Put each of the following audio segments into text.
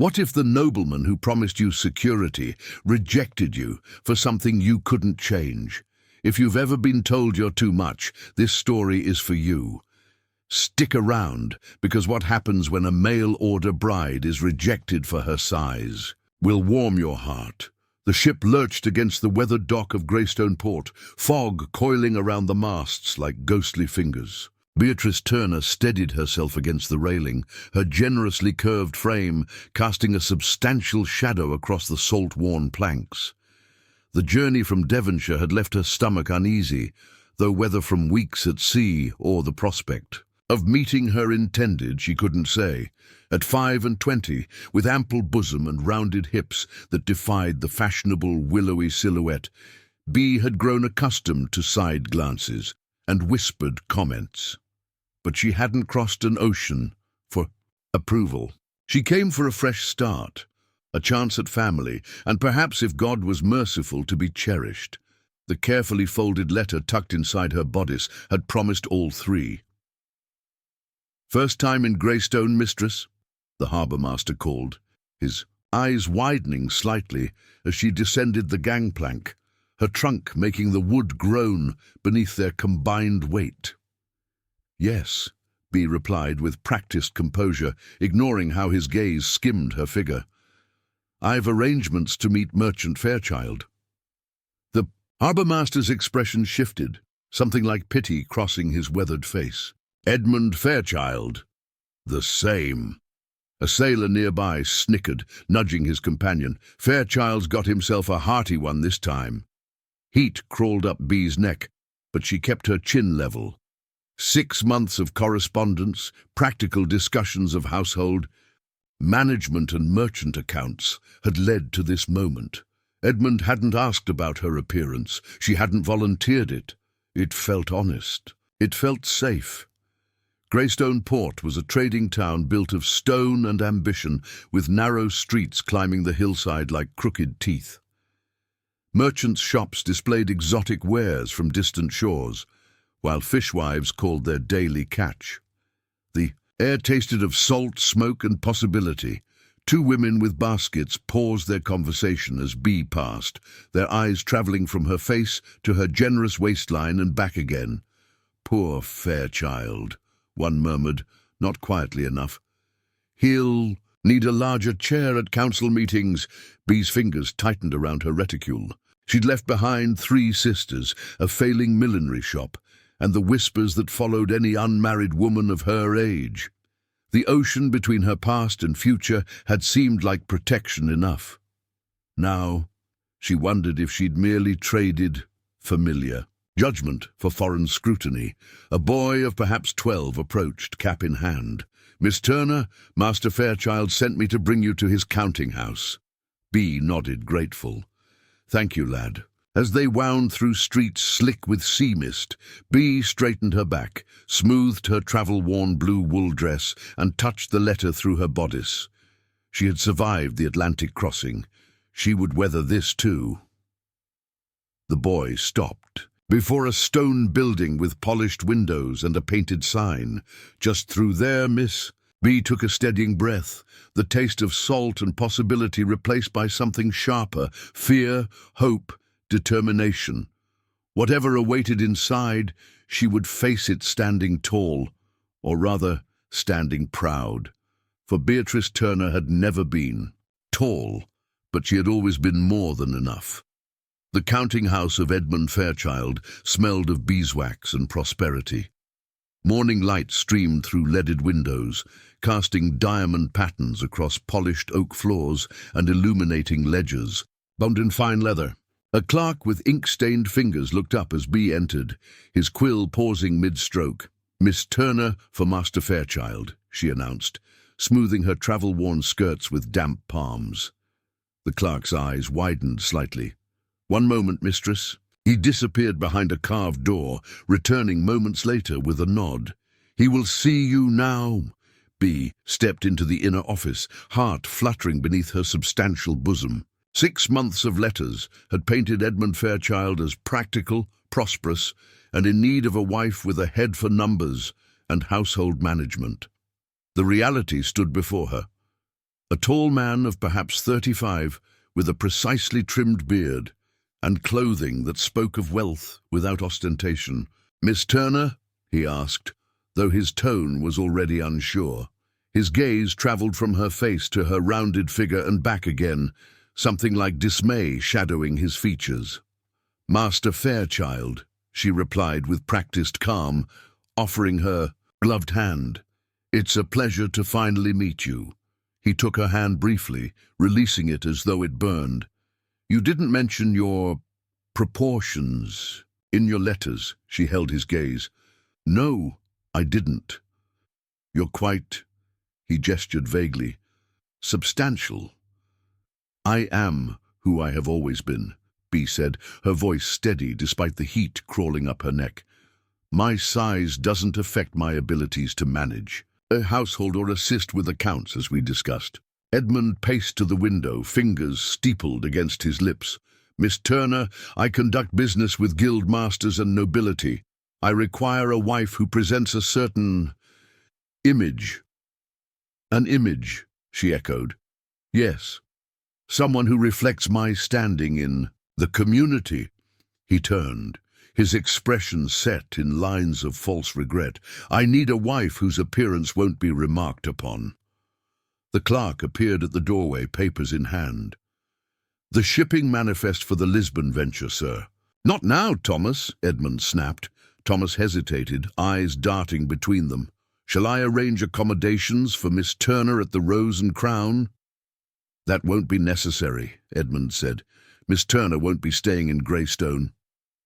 What if the nobleman who promised you security rejected you for something you couldn't change? If you've ever been told you're too much, this story is for you. Stick around, because what happens when a mail-order bride is rejected for her size will warm your heart. The ship lurched against the weathered dock of Greystone Port, fog coiling around the masts like ghostly fingers. Beatrice Turner steadied herself against the railing, her generously curved frame casting a substantial shadow across the salt-worn planks. The journey from Devonshire had left her stomach uneasy, though whether from weeks at sea or the prospect of meeting her intended she couldn't say. At 25, with ample bosom and rounded hips that defied the fashionable willowy silhouette, Bea had grown accustomed to side glances and whispered comments. But she hadn't crossed an ocean for approval. She came for a fresh start, a chance at family, and perhaps, if God was merciful, to be cherished. The carefully folded letter tucked inside her bodice had promised all three. "First time in Greystone, mistress?" the harbour master called, his eyes widening slightly as she descended the gangplank, her trunk making the wood groan beneath their combined weight. "Yes," Bea replied with practiced composure, ignoring how his gaze skimmed her figure. "I've arrangements to meet Merchant Fairchild." The harbour master's expression shifted, something like pity crossing his weathered face. "Edmund Fairchild?" "The same." A sailor nearby snickered, nudging his companion. "Fairchild's got himself a hearty one this time." Heat crawled up Bea's neck, but she kept her chin level. 6 months of correspondence, practical discussions of household, management and merchant accounts had led to this moment. Edmund hadn't asked about her appearance. She hadn't volunteered it. It felt honest. It felt safe. Greystone Port was a trading town built of stone and ambition, with narrow streets climbing the hillside like crooked teeth. Merchants' shops displayed exotic wares from distant shores, while fishwives called their daily catch. The air tasted of salt, smoke, and possibility. 2 women with baskets paused their conversation as Bea passed, their eyes travelling from her face to her generous waistline and back again. "Poor Fairchild," one murmured, not quietly enough. "He'll need a larger chair at council meetings." Bea's fingers tightened around her reticule. She'd left behind 3 sisters, a failing millinery shop, and the whispers that followed any unmarried woman of her age. The ocean between her past and future had seemed like protection enough. Now, she wondered if she'd merely traded familiar judgment for foreign scrutiny. A boy of perhaps 12 approached, cap in hand. "Miss Turner, Master Fairchild sent me to bring you to his counting house." Bea nodded, grateful. "Thank you, lad." As they wound through streets slick with sea mist, Bea straightened her back, smoothed her travel-worn blue wool dress, and touched the letter through her bodice. She had survived the Atlantic crossing. She would weather this too. The boy stopped before a stone building with polished windows and a painted sign. "Just through there, miss." Bea took a steadying breath, the taste of salt and possibility replaced by something sharper: fear, hope, determination. Whatever awaited inside, she would face it standing tall, or rather, standing proud. For Beatrice Turner had never been tall, but she had always been more than enough. The counting house of Edmund Fairchild smelled of beeswax and prosperity. Morning light streamed through leaded windows, casting diamond patterns across polished oak floors and illuminating ledgers, bound in fine leather. A clerk with ink-stained fingers looked up as Bea entered, his quill pausing mid-stroke. "Miss Turner for Master Fairchild," she announced, smoothing her travel-worn skirts with damp palms. The clerk's eyes widened slightly. "One moment, mistress." He disappeared behind a carved door, returning moments later with a nod. "He will see you now." Bea stepped into the inner office, heart fluttering beneath her substantial bosom. 6 months of letters had painted Edmund Fairchild as practical, prosperous, and in need of a wife with a head for numbers and household management. The reality stood before her. A tall man of perhaps 35, with a precisely trimmed beard, and clothing that spoke of wealth without ostentation. "Miss Turner?" he asked, though his tone was already unsure. His gaze travelled from her face to her rounded figure and back again, something like dismay shadowing his features. "Master Fairchild," she replied with practiced calm, offering her gloved hand. "It's a pleasure to finally meet you." He took her hand briefly, releasing it as though it burned. "You didn't mention your proportions in your letters." She held his gaze. "No, I didn't. You're quite," he gestured vaguely, "substantial." "I am who I have always been," Bee said, her voice steady despite the heat crawling up her neck. "My size doesn't affect my abilities to manage a household or assist with accounts, as we discussed." Edmund paced to the window, fingers steepled against his lips. "Miss Turner, I conduct business with guild masters and nobility. I require a wife who presents a certain image." "An image," she echoed. "Yes. Someone who reflects my standing in the community." He turned, his expression set in lines of false regret. "I need a wife whose appearance won't be remarked upon." The clerk appeared at the doorway, papers in hand. "The shipping manifest for the Lisbon venture, sir." "Not now, Thomas," Edmund snapped. Thomas hesitated, eyes darting between them. "Shall I arrange accommodations for Miss Turner at the Rose and Crown?" "That won't be necessary," Edmund said. "Miss Turner won't be staying in Greystone."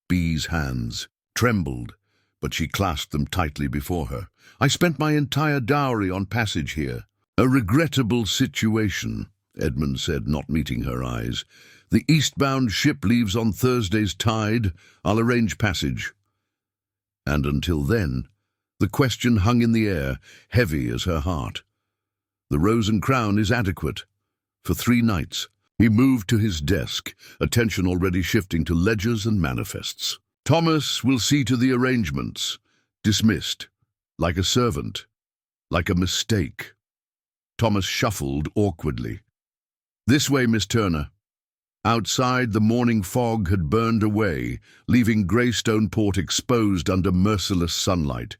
Bee's hands trembled, but she clasped them tightly before her. "I spent my entire dowry on passage here." "A regrettable situation," Edmund said, not meeting her eyes. "The eastbound ship leaves on Thursday's tide. I'll arrange passage." And until then, the question hung in the air, heavy as her heart. "The Rose and Crown is adequate. For 3 nights." He moved to his desk, attention already shifting to ledgers and manifests. "Thomas will see to the arrangements." Dismissed. Like a servant. Like a mistake. Thomas shuffled awkwardly. "This way, Miss Turner." Outside, the morning fog had burned away, leaving Greystone Port exposed under merciless sunlight.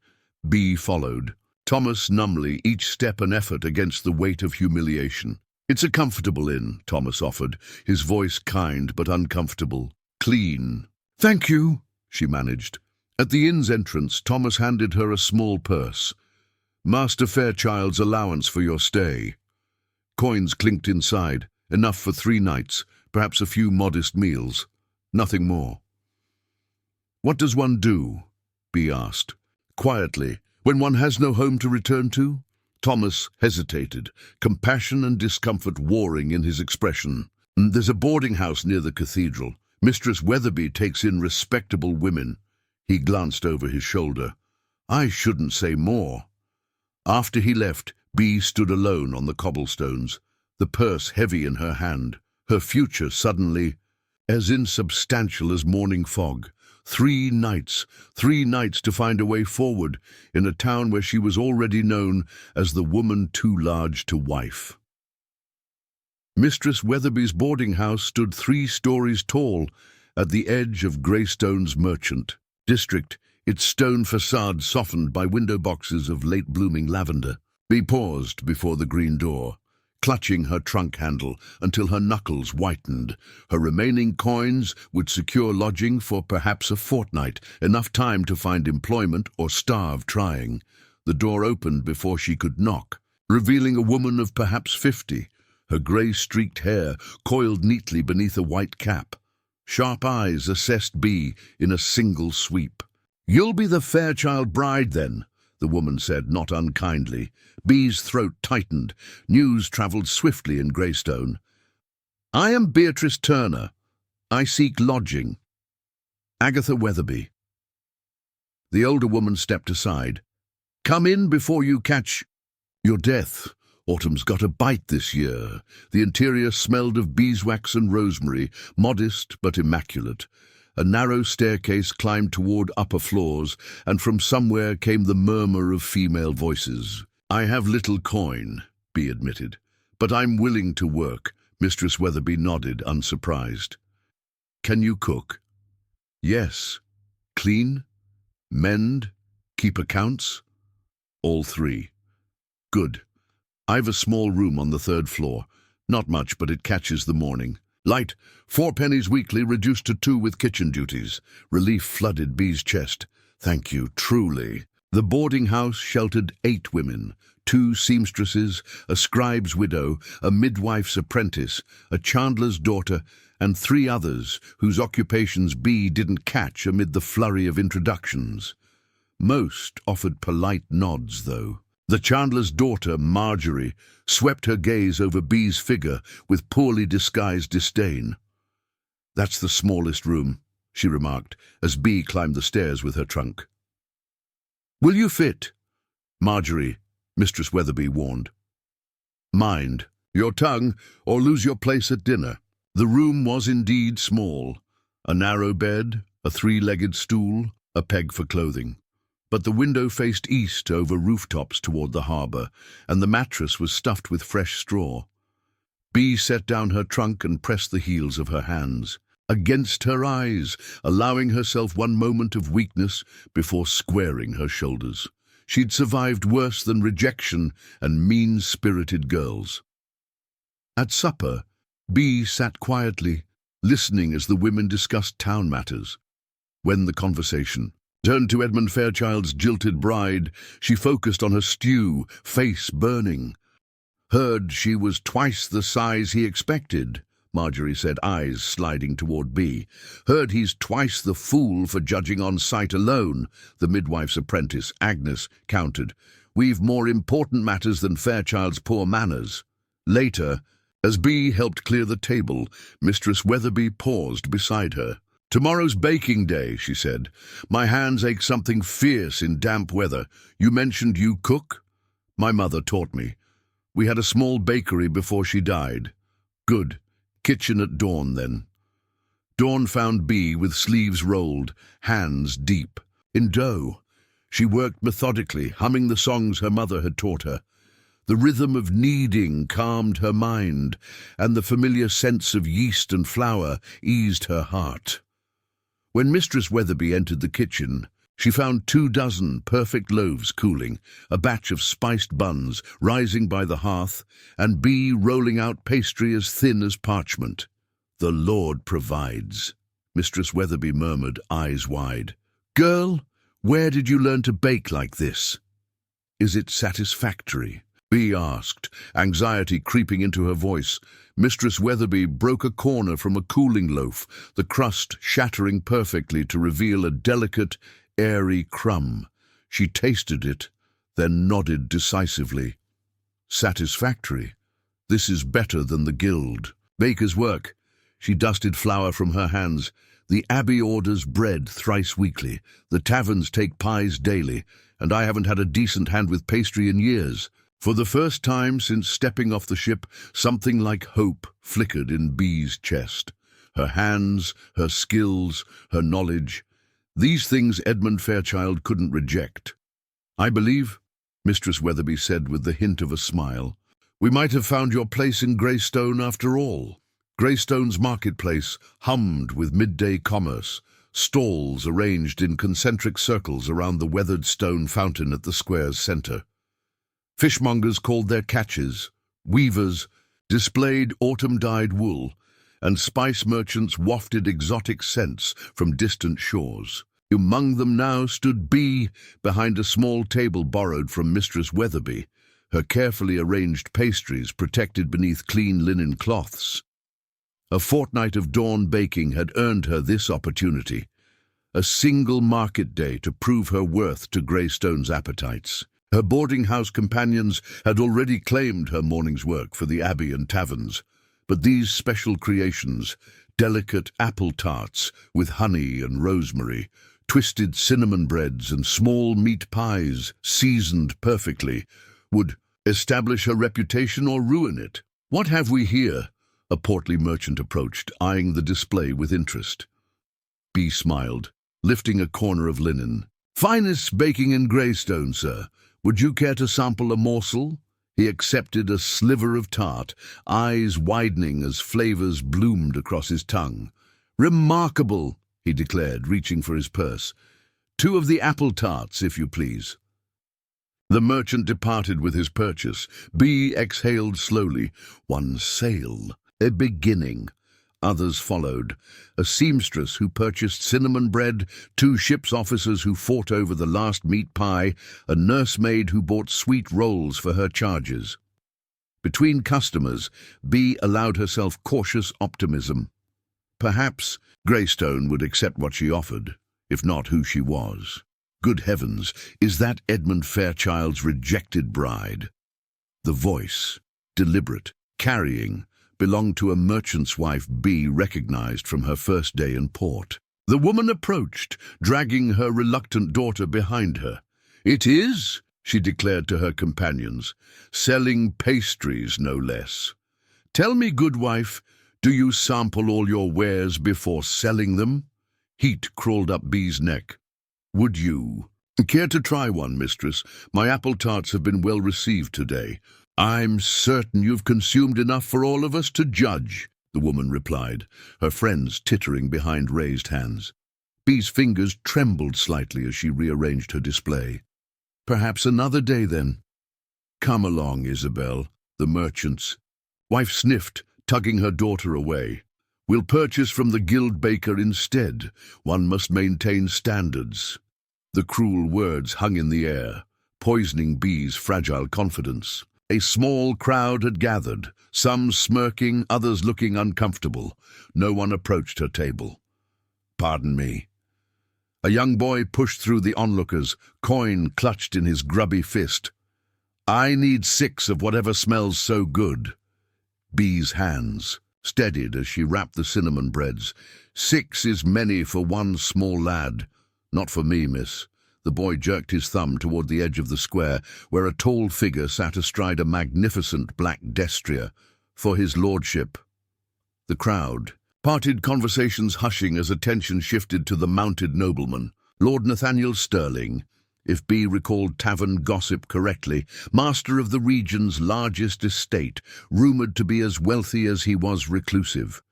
Bee followed. Thomas numbly, each step an effort against the weight of humiliation. "It's a comfortable inn," Thomas offered, his voice kind but uncomfortable. "Clean." "Thank you," she managed. At the inn's entrance, Thomas handed her a small purse. "Master Fairchild's allowance for your stay." Coins clinked inside, enough for 3 nights, perhaps a few modest meals. Nothing more. "What does one do?" Bee asked. "Quietly, when one has no home to return to?" Thomas hesitated, compassion and discomfort warring in his expression. "There's a boarding house near the cathedral. Mistress Weatherby takes in respectable women." He glanced over his shoulder. "I shouldn't say more." After he left, Bee stood alone on the cobblestones, the purse heavy in her hand, her future suddenly as insubstantial as morning fog. 3 nights to find a way forward in a town where she was already known as the woman too large to wife. Mistress Weatherby's boarding house stood 3 stories tall at the edge of Greystone's merchant district, its stone facade softened by window boxes of late-blooming lavender. Bee paused before the green door, clutching her trunk handle until her knuckles whitened. Her remaining coins would secure lodging for perhaps a fortnight, enough time to find employment or starve trying. The door opened before she could knock, revealing a woman of perhaps 50, her grey-streaked hair coiled neatly beneath a white cap. Sharp eyes assessed Bee in a single sweep. "You'll be the Fairchild bride, then," the woman said, not unkindly. Bee's throat tightened. News travelled swiftly in Greystone. "I am Beatrice Turner. I seek lodging. Agatha Weatherby." The older woman stepped aside. "Come in before you catch your death. Autumn's got a bite this year." The interior smelled of beeswax and rosemary, modest but immaculate. A narrow staircase climbed toward upper floors, and from somewhere came the murmur of female voices. "I have little coin," Bee admitted, But I'm willing to work. Mistress Weatherby nodded, unsurprised. Can you cook? Yes. Clean? Mend? Keep accounts? All three. Good. I've a small room on the 3rd floor. Not much, but it catches the morning. Light, 4 pennies weekly, reduced to 2 with kitchen duties. Relief flooded B's chest. Thank you, truly. The boarding house sheltered 8 women, 2 seamstresses, a scribe's widow, a midwife's apprentice, a chandler's daughter, and 3 others whose occupations B didn't catch amid the flurry of introductions. Most offered polite nods, though. The chandler's daughter, Marjorie, swept her gaze over B's figure with poorly disguised disdain. That's the smallest room, she remarked, as B climbed the stairs with her trunk. Will you fit? Marjorie, Mistress Weatherby warned. Mind your tongue, or lose your place at dinner. The room was indeed small. A narrow bed, a 3-legged stool, a peg for clothing. But the window faced east over rooftops toward the harbour, and the mattress was stuffed with fresh straw. B set down her trunk and pressed the heels of her hands against her eyes, allowing herself one moment of weakness before squaring her shoulders. She'd survived worse than rejection and mean-spirited girls. At supper, B sat quietly, listening as the women discussed town matters. When the conversation turned to Edmund Fairchild's jilted bride, she focused on her stew, face burning. Heard she was twice the size he expected, Marjorie said, eyes sliding toward B. Heard he's twice the fool for judging on sight alone, the midwife's apprentice, Agnes, countered. We've more important matters than Fairchild's poor manners. Later, as B helped clear the table, Mistress Weatherby paused beside her. Tomorrow's baking day, she said. My hands ache something fierce in damp weather. You mentioned you cook? My mother taught me. We had a small bakery before she died. Good. Kitchen at dawn, then. Dawn found B with sleeves rolled, hands deep, in dough. She worked methodically, humming the songs her mother had taught her. The rhythm of kneading calmed her mind, and the familiar sense of yeast and flour eased her heart. When Mistress Weatherby entered the kitchen, she found 24 perfect loaves cooling, a batch of spiced buns rising by the hearth, and B rolling out pastry as thin as parchment. The Lord provides, Mistress Weatherby murmured, eyes wide. Girl, where did you learn to bake like this? Is it satisfactory? B asked, anxiety creeping into her voice. Mistress Weatherby broke a corner from a cooling loaf, the crust shattering perfectly to reveal a delicate, airy crumb. She tasted it, then nodded decisively. Satisfactory. This is better than the guild. Baker's work. She dusted flour from her hands. The abbey orders bread thrice weekly. The taverns take pies daily, and I haven't had a decent hand with pastry in years. For the first time since stepping off the ship, something like hope flickered in B's chest. Her hands, her skills, her knowledge. These things Edmund Fairchild couldn't reject. I believe, Mistress Weatherby said with the hint of a smile, we might have found your place in Greystone after all. Greystone's marketplace hummed with midday commerce, stalls arranged in concentric circles around the weathered stone fountain at the square's centre. Fishmongers called their catches, weavers displayed autumn-dyed wool, and spice merchants wafted exotic scents from distant shores. Among them now stood B behind a small table borrowed from Mistress Weatherby, her carefully arranged pastries protected beneath clean linen cloths. A fortnight of dawn baking had earned her this opportunity, a single market day to prove her worth to Greystone's appetites. Her boarding-house companions had already claimed her morning's work for the abbey and taverns, but these special creations, delicate apple tarts with honey and rosemary, twisted cinnamon breads and small meat pies seasoned perfectly, would establish her reputation or ruin it. What have we here? A portly merchant approached, eyeing the display with interest. B smiled, lifting a corner of linen. Finest baking in Greystone, sir. Would you care to sample a morsel? He accepted a sliver of tart, eyes widening as flavors bloomed across his tongue. "Remarkable," he declared, reaching for his purse. "2 of the apple tarts, if you please." The merchant departed with his purchase. B exhaled slowly. One sale, a beginning. Others followed. A seamstress who purchased cinnamon bread, 2 ship's officers who fought over the last meat pie, a nursemaid who bought sweet rolls for her charges. Between customers, B allowed herself cautious optimism. Perhaps Greystone would accept what she offered, if not who she was. Good heavens, is that Edmund Fairchild's rejected bride? The voice, deliberate, carrying, belonged to a merchant's wife B recognized from her first day in port. The woman approached, dragging her reluctant daughter behind her. "It is," she declared to her companions, "selling pastries no less. Tell me, good wife, do you sample all your wares before selling them?" Heat crawled up B's neck. "Would you care to try one, mistress? My apple tarts have been well received today." "I'm certain you've consumed enough for all of us to judge," the woman replied, her friends tittering behind raised hands. B's fingers trembled slightly as she rearranged her display. "Perhaps another day, then." "Come along, Isabel," the merchant's wife sniffed, tugging her daughter away. "We'll purchase from the guild baker instead. One must maintain standards." The cruel words hung in the air, poisoning B's fragile confidence. A small crowd had gathered, some smirking, others looking uncomfortable. No one approached her table. "Pardon me." A young boy pushed through the onlookers, coin clutched in his grubby fist. "I need 6 of whatever smells so good." B's hands steadied as she wrapped the cinnamon breads. 6 is many for one small lad. "Not for me, miss." The boy jerked his thumb toward the edge of the square, where a tall figure sat astride a magnificent black destrier. "For his lordship." The crowd parted, conversations hushing as attention shifted to the mounted nobleman. Lord Nathaniel Sterling, if B recalled tavern gossip correctly, master of the region's largest estate, rumored to be as wealthy as he was reclusive.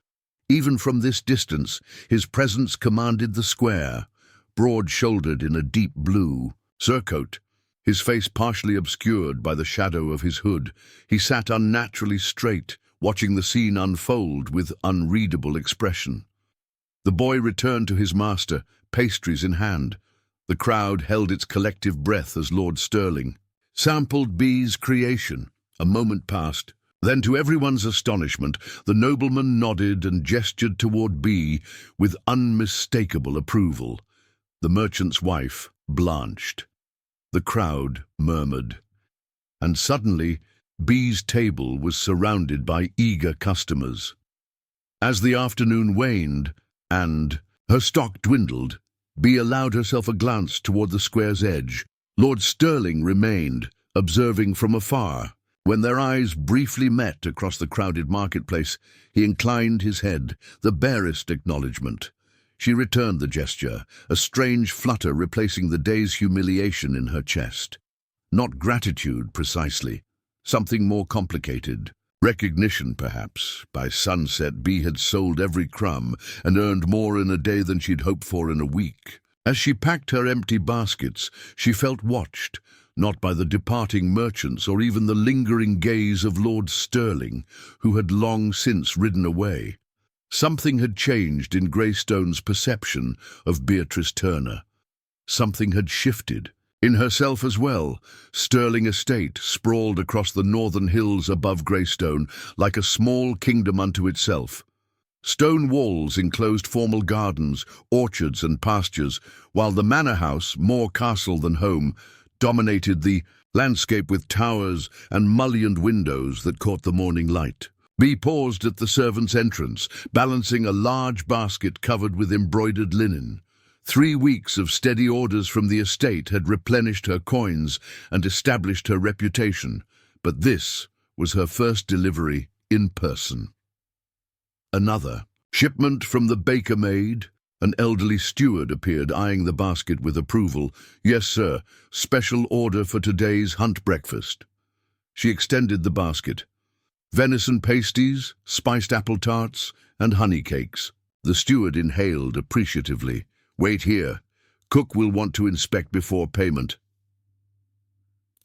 Even from this distance, his presence commanded the square. Broad-shouldered in a deep blue surcoat, his face partially obscured by the shadow of his hood, he sat unnaturally straight, watching the scene unfold with unreadable expression. The boy returned to his master, pastries in hand. The crowd held its collective breath as Lord Sterling sampled B's creation. A moment passed. Then, to everyone's astonishment, the nobleman nodded and gestured toward B with unmistakable approval. The merchant's wife blanched. The crowd murmured. And suddenly, B's table was surrounded by eager customers. As the afternoon waned and her stock dwindled, B allowed herself a glance toward the square's edge. Lord Sterling remained, observing from afar. When their eyes briefly met across the crowded marketplace, he inclined his head, the barest acknowledgement. She returned the gesture, a strange flutter replacing the day's humiliation in her chest. Not gratitude, precisely. Something more complicated. Recognition, perhaps. By sunset, B had sold every crumb and earned more in a day than she'd hoped for in a week. As she packed her empty baskets, she felt watched, not by the departing merchants or even the lingering gaze of Lord Sterling, who had long since ridden away. Something had changed in Greystone's perception of Beatrice Turner. Something had shifted. In herself as well. Sterling Estate sprawled across the northern hills above Greystone like a small kingdom unto itself. Stone walls enclosed formal gardens, orchards and pastures, while the manor house, more castle than home, dominated the landscape with towers and mullioned windows that caught the morning light. B paused at the servants' entrance, balancing a large basket covered with embroidered linen. 3 weeks of steady orders from the estate had replenished her coins and established her reputation, but this was her first delivery in person. Another shipment from the baker maid. An elderly steward appeared, eyeing the basket with approval. "Yes, sir. Special order for today's hunt breakfast." She extended the basket. Venison pasties, spiced apple tarts, and honey cakes. The steward inhaled appreciatively. Wait here. Cook will want to inspect before payment.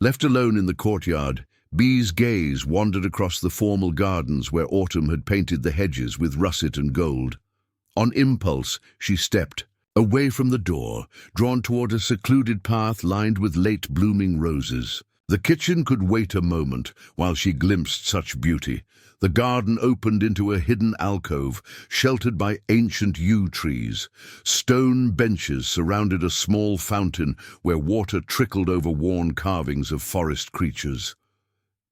Left alone in the courtyard, Bee's gaze wandered across the formal gardens where autumn had painted the hedges with russet and gold. On impulse, she stepped, away from the door, drawn toward a secluded path lined with late-blooming roses. The kitchen could wait a moment while she glimpsed such beauty. The garden opened into a hidden alcove, sheltered by ancient yew trees. Stone benches surrounded a small fountain where water trickled over worn carvings of forest creatures.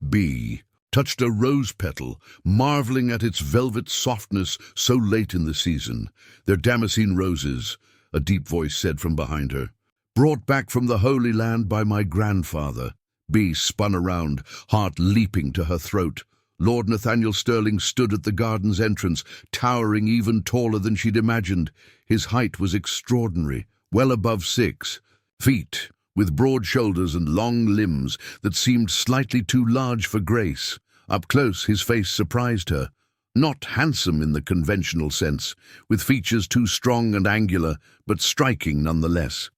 Bee touched a rose petal, marveling at its velvet softness so late in the season. "They're Damascene roses," a deep voice said from behind her. "Brought back from the Holy Land by my grandfather." Bee spun around, heart leaping to her throat. Lord Nathaniel Sterling stood at the garden's entrance, towering even taller than she'd imagined. His height was extraordinary, well above 6 feet, with broad shoulders and long limbs that seemed slightly too large for grace. Up close, his face surprised her. Not handsome in the conventional sense, with features too strong and angular, but striking nonetheless.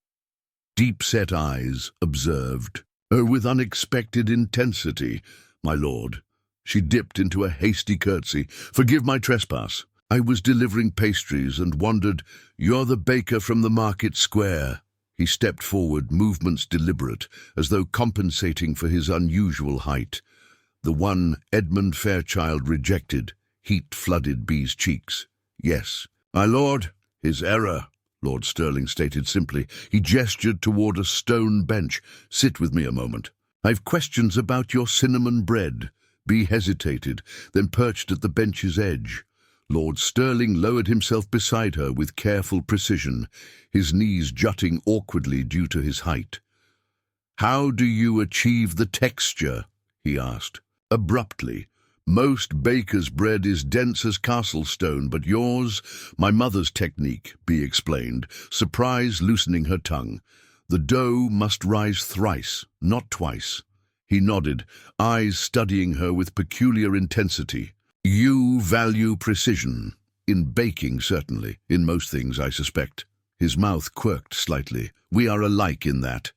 Deep-set eyes observed her with unexpected intensity. "My lord." She dipped into a hasty curtsy. "Forgive my trespass. I was delivering pastries and wondered, you're the baker from the market square." He stepped forward, movements deliberate, as though compensating for his unusual height. The one Edmund Fairchild rejected. Heat flooded Bee's cheeks. "Yes, my lord." "His error," Lord Sterling stated simply. He gestured toward a stone bench. "Sit with me a moment. I've questions about your cinnamon bread." Bee hesitated, then perched at the bench's edge. Lord Sterling lowered himself beside her with careful precision, his knees jutting awkwardly due to his height. "How do you achieve the texture?" he asked. Abruptly. "Most bakers' bread is dense as castle stone, but yours—" "My mother's technique," Bee explained, surprise loosening her tongue. "The dough must rise thrice, not twice." He nodded, eyes studying her with peculiar intensity. "You value precision. In baking, certainly. In most things, I suspect." His mouth quirked slightly. "We are alike in that."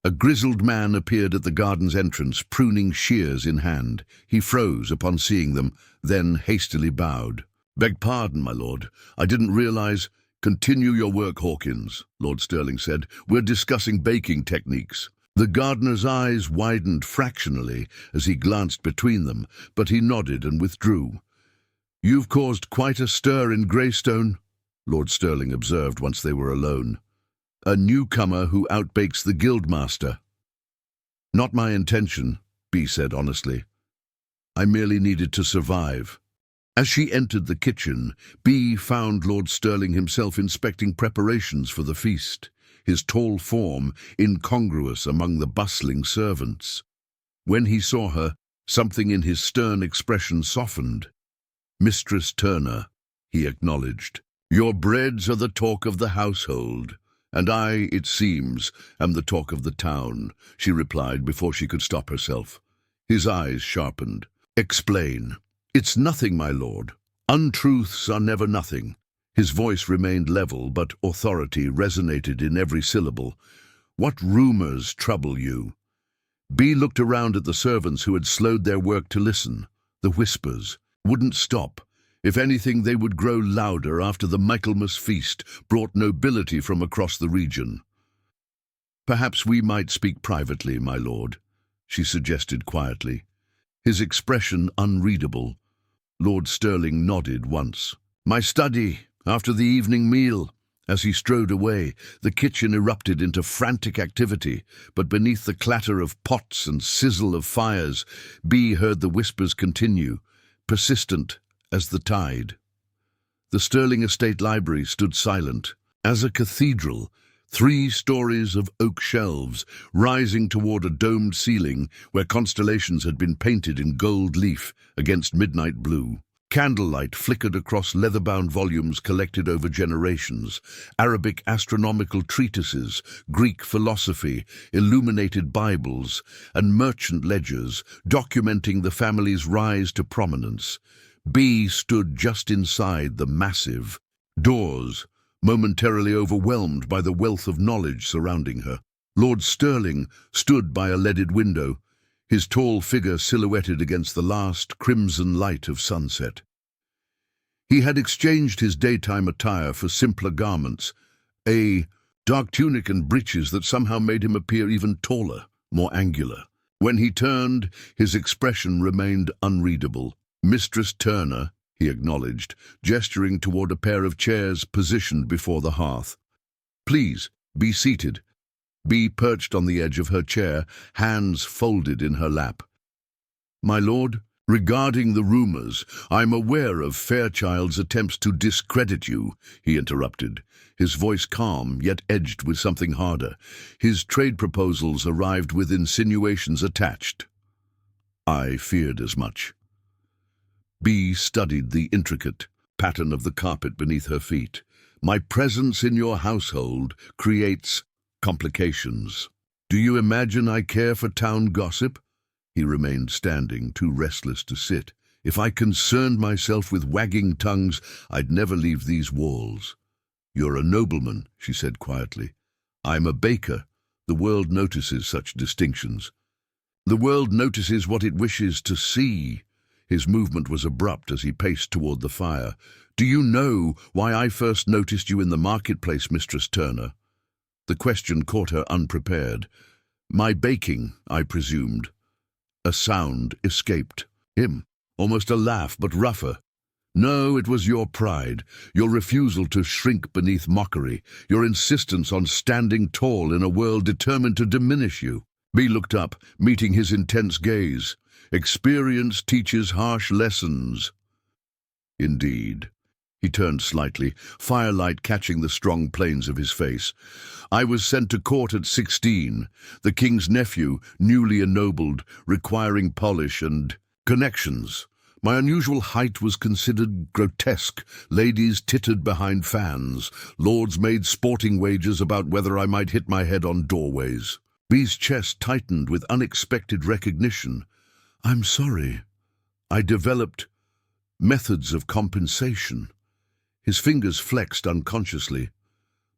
A grizzled man appeared at the garden's entrance, pruning shears in hand. He froze upon seeing them, then hastily bowed. "Beg pardon, my lord. I didn't realize—" "Continue your work, Hawkins," Lord Sterling said. "We're discussing baking techniques." The gardener's eyes widened fractionally as he glanced between them, but he nodded and withdrew. "You've caused quite a stir in Greystone," Lord Sterling observed once they were alone. "A newcomer who outbakes the guildmaster." "Not my intention," Bee said honestly. "I merely needed to survive." As she entered the kitchen, Bee found Lord Sterling himself inspecting preparations for the feast, his tall form incongruous among the bustling servants. When he saw her, something in his stern expression softened. "Mistress Turner," he acknowledged, "your breads are the talk of the household, and I, it seems, am the talk of the town," she replied before she could stop herself. His eyes sharpened. "Explain." "It's nothing, my lord. Untruths are never nothing." His voice remained level, but authority resonated in every syllable. "What rumors trouble you?" Bee looked around at the servants who had slowed their work to listen. The whispers wouldn't stop. If anything, they would grow louder after the Michaelmas feast brought nobility from across the region. "Perhaps we might speak privately, my lord," she suggested quietly. His expression unreadable. Lord Sterling nodded once. "My study, after the evening meal." As he strode away, the kitchen erupted into frantic activity, but beneath the clatter of pots and sizzle of fires, Bee heard the whispers continue, persistent as the tide. The Sterling Estate Library stood silent. As a cathedral, 3 stories of oak shelves rising toward a domed ceiling where constellations had been painted in gold leaf against midnight blue. Candlelight flickered across leather-bound volumes collected over generations, Arabic astronomical treatises, Greek philosophy, illuminated Bibles, and merchant ledgers documenting the family's rise to prominence. B stood just inside the massive doors, momentarily overwhelmed by the wealth of knowledge surrounding her. Lord Stirling stood by a leaded window, his tall figure silhouetted against the last crimson light of sunset. He had exchanged his daytime attire for simpler garments, a dark tunic and breeches that somehow made him appear even taller, more angular. When he turned, his expression remained unreadable. "Mistress Turner," he acknowledged, gesturing toward a pair of chairs positioned before the hearth. "Please, be seated." Bee perched on the edge of her chair, hands folded in her lap. "My lord, regarding the rumors, I'm aware of Fairchild's attempts to discredit you," he interrupted, his voice calm yet edged with something harder. "His trade proposals arrived with insinuations attached." "I feared as much." Bee studied the intricate pattern of the carpet beneath her feet. "My presence in your household creates complications. Do you imagine I care for town gossip?" He remained standing, too restless to sit. "If I concerned myself with wagging tongues, I'd never leave these walls." "You're a nobleman," she said quietly. "I'm a baker. The world notices such distinctions." "The world notices what it wishes to see." His movement was abrupt as he paced toward the fire. "Do you know why I first noticed you in the marketplace, Mistress Turner?" The question caught her unprepared. "My baking, I presumed." A sound escaped him, almost a laugh, but rougher. "No, it was your pride, your refusal to shrink beneath mockery, your insistence on standing tall in a world determined to diminish you." Bee looked up, meeting his intense gaze. "Experience teaches harsh lessons." "Indeed." He turned slightly, firelight catching the strong planes of his face. "I was sent to court at 16, the king's nephew, newly ennobled, requiring polish and connections. My unusual height was considered grotesque. Ladies tittered behind fans. Lords made sporting wagers about whether I might hit my head on doorways." Bee's chest tightened with unexpected recognition. "I'm sorry. I developed methods of compensation." His fingers flexed unconsciously.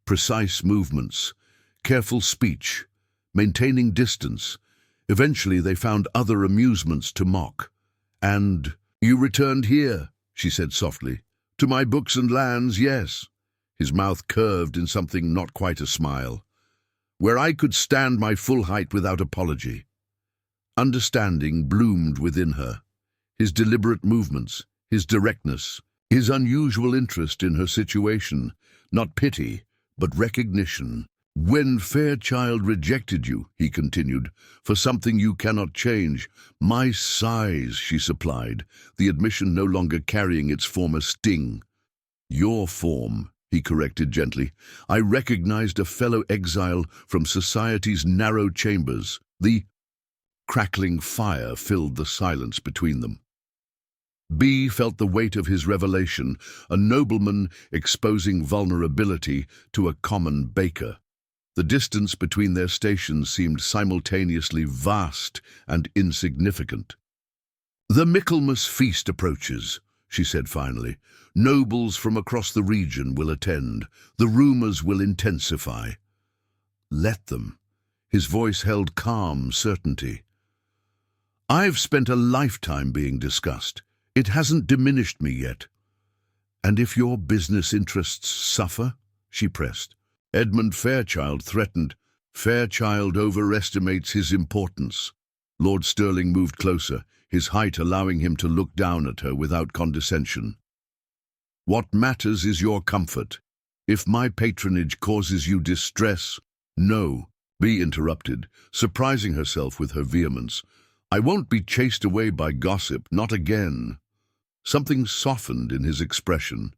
Precise movements, careful speech, maintaining distance. Eventually they found other amusements to mock. "And you returned here," she said softly. "To my books and lands, yes." His mouth curved in something not quite a smile. "Where I could stand my full height without apology." Understanding bloomed within her. His deliberate movements, his directness, his unusual interest in her situation, not pity, but recognition. "When Fairchild rejected you," he continued, "for something you cannot change, my sighs," she supplied, the admission no longer carrying its former sting. "Your form," he corrected gently. "I recognized a fellow exile from society's narrow chambers." The crackling fire filled the silence between them. Bee felt the weight of his revelation, a nobleman exposing vulnerability to a common baker. The distance between their stations seemed simultaneously vast and insignificant. "The Michaelmas feast approaches," she said finally. "Nobles from across the region will attend. The rumors will intensify." "Let them." His voice held calm certainty. "I've spent a lifetime being discussed. It hasn't diminished me yet." "And if your business interests suffer?" she pressed. "Edmund Fairchild threatened." "Fairchild overestimates his importance." Lord Stirling moved closer, his height allowing him to look down at her without condescension. "What matters is your comfort. If my patronage causes you distress—" "No," Bee interrupted, surprising herself with her vehemence. "I won't be chased away by gossip, not again." Something softened in his expression.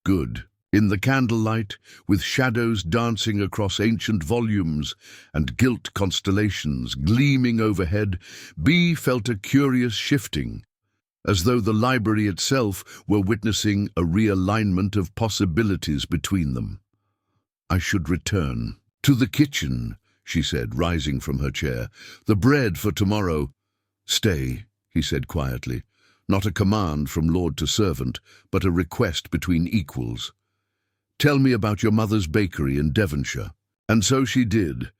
"Good." In the candlelight, with shadows dancing across ancient volumes and gilt constellations gleaming overhead, Bee felt a curious shifting. as though the library itself were witnessing a realignment of possibilities between them. "I should return to the kitchen," she said, rising from her chair. "The bread for tomorrow—" "Stay," he said quietly, not a command from lord to servant, but a request between equals. "Tell me about your mother's bakery in Devonshire." And so she did.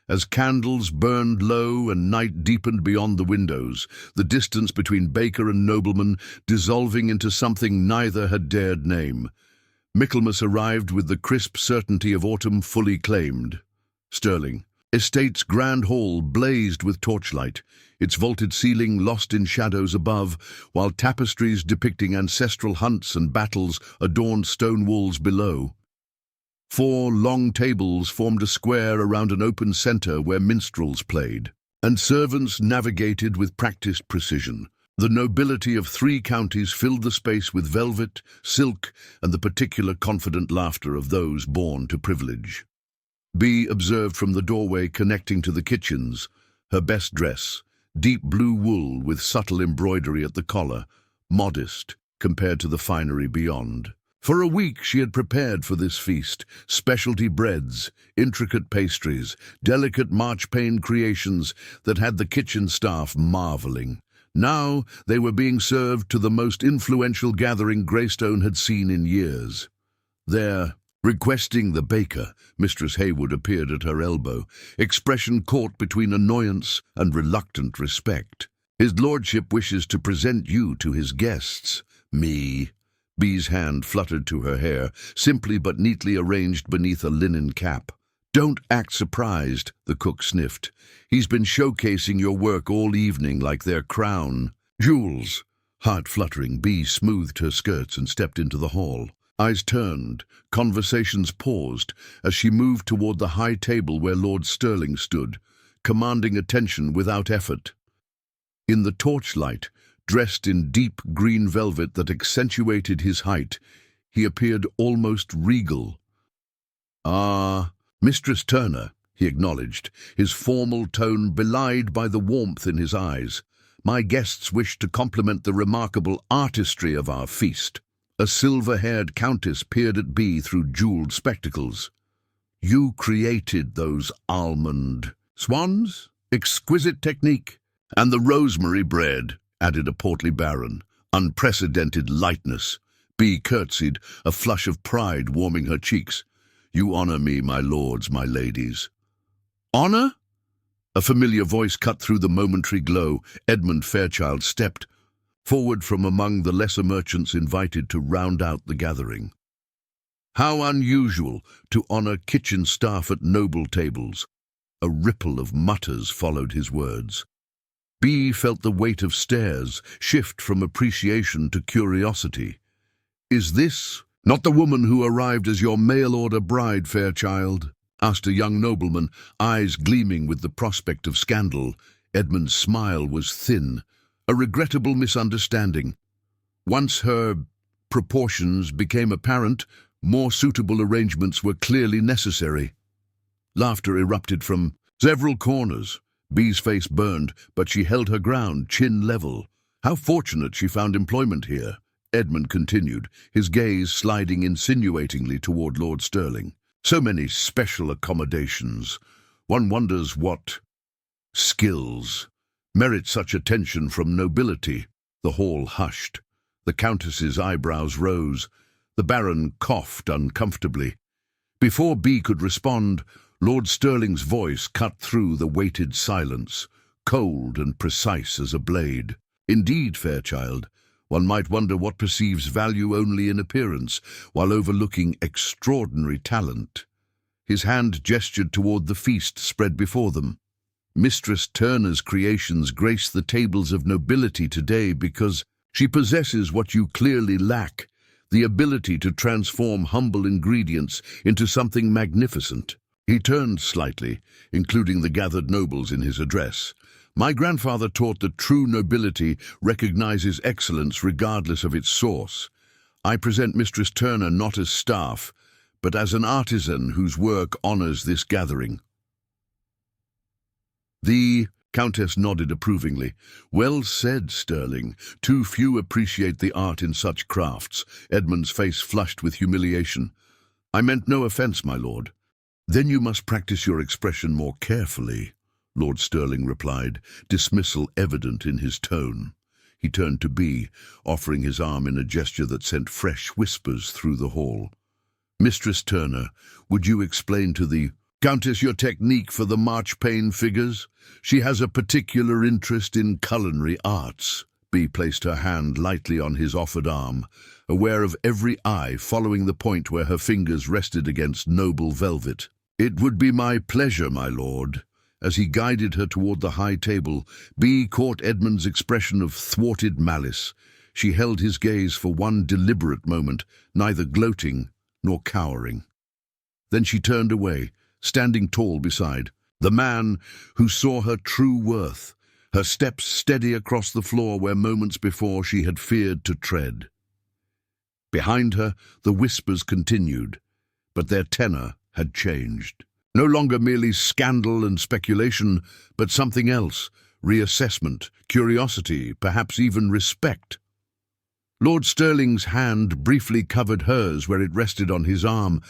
As candles burned low and night deepened beyond the windows, the distance between baker and nobleman dissolving into something neither had dared name, Michaelmas arrived with the crisp certainty of autumn fully claimed. Stirling Estate's grand hall blazed with torchlight, its vaulted ceiling lost in shadows above, while tapestries depicting ancestral hunts and battles adorned stone walls below. 4 long tables formed a square around an open centre where minstrels played, and servants navigated with practiced precision. The nobility of 3 counties filled the space with velvet, silk, and the particular confident laughter of those born to privilege. Bee observed from the doorway connecting to the kitchens, her best dress, deep blue wool with subtle embroidery at the collar, modest compared to the finery beyond. For a week she had prepared for this feast, specialty breads, intricate pastries, delicate marchpane creations that had the kitchen staff marveling. Now they were being served to the most influential gathering Greystone had seen in years. There, requesting the baker, Mistress Haywood appeared at her elbow, expression caught between annoyance and reluctant respect. "His lordship wishes to present you to his guests." "Me?" Bee's hand fluttered to her hair, simply but neatly arranged beneath a linen cap. "Don't act surprised," the cook sniffed. "He's been showcasing your work all evening like their crown." "Jewels!" Heart fluttering, Bee smoothed her skirts and stepped into the hall. Eyes turned, conversations paused, as she moved toward the high table where Lord Stirling stood, commanding attention without effort. In the torchlight, dressed in deep green velvet that accentuated his height, he appeared almost regal. "Ah, Mistress Turner," he acknowledged, his formal tone belied by the warmth in his eyes. "My guests wish to compliment the remarkable artistry of our feast." A silver-haired countess peered at Bee through jeweled spectacles. "You created those almond swans? Exquisite technique. And the rosemary bread," added a portly baron. "Unprecedented lightness." Bee curtsied, a flush of pride warming her cheeks. "You honor me, my lords, my ladies." "Honor?" A familiar voice cut through the momentary glow. Edmund Fairchild stepped forward from among the lesser merchants invited to round out the gathering. "How unusual to honor kitchen staff at noble tables." A ripple of mutters followed his words. Bee felt the weight of stares shift from appreciation to curiosity. "Is this not the woman who arrived as your mail-order bride, Fairchild?" asked a young nobleman, eyes gleaming with the prospect of scandal. Edmund's smile was thin, a regrettable misunderstanding. Once her proportions became apparent, more suitable arrangements were clearly necessary. Laughter erupted from several corners. Bee's face burned, but she held her ground, chin level. "How fortunate she found employment here," Edmund continued, his gaze sliding insinuatingly toward Lord Stirling. "So many special accommodations. One wonders what skills merit such attention from nobility." The hall hushed. The Countess's eyebrows rose. The Baron coughed uncomfortably. Before Bee could respond, Lord Stirling's voice cut through the weighted silence, cold and precise as a blade. "Indeed, Fairchild, one might wonder what perceives value only in appearance, while overlooking extraordinary talent." His hand gestured toward the feast spread before them. "Mistress Turner's creations grace the tables of nobility today because she possesses what you clearly lack, the ability to transform humble ingredients into something magnificent." He turned slightly, including the gathered nobles in his address. "My grandfather taught that true nobility recognizes excellence regardless of its source. I present Mistress Turner not as staff, but as an artisan whose work honors this gathering." The Countess nodded approvingly. Well said, Sterling. Too few appreciate the art in such crafts. Edmund's face flushed with humiliation. I meant no offence, my lord. Then you must practice your expression more carefully, Lord Sterling replied, dismissal evident in his tone. He turned to Bee, offering his arm in a gesture that sent fresh whispers through the hall. Mistress Turner, would you explain to the Countess your technique for the marchpane figures? She has a particular interest in culinary arts. Bee placed her hand lightly on his offered arm, aware of every eye following the point where her fingers rested against noble velvet. It would be my pleasure, my lord. As he guided her toward the high table, Bee caught Edmund's expression of thwarted malice. She held his gaze for one deliberate moment, neither gloating nor cowering. Then she turned away, standing tall beside the man who saw her true worth, her steps steady across the floor where moments before she had feared to tread. Behind her, the whispers continued, but their tenor had changed. No longer merely scandal and speculation, but something else, reassessment, curiosity, perhaps even respect. Lord Sterling's hand briefly covered hers where it rested on his arm,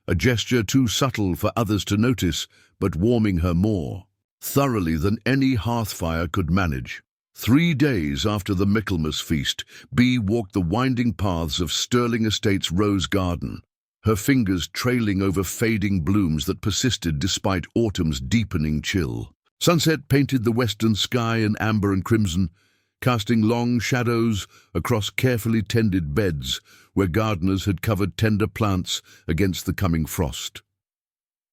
a gesture too subtle for others to notice, but warming her more thoroughly than any hearth-fire could manage. 3 days after the Michaelmas feast, Bee walked the winding paths of Sterling Estate's rose garden, her fingers trailing over fading blooms that persisted despite autumn's deepening chill. Sunset painted the western sky in amber and crimson, casting long shadows across carefully tended beds where gardeners had covered tender plants against the coming frost.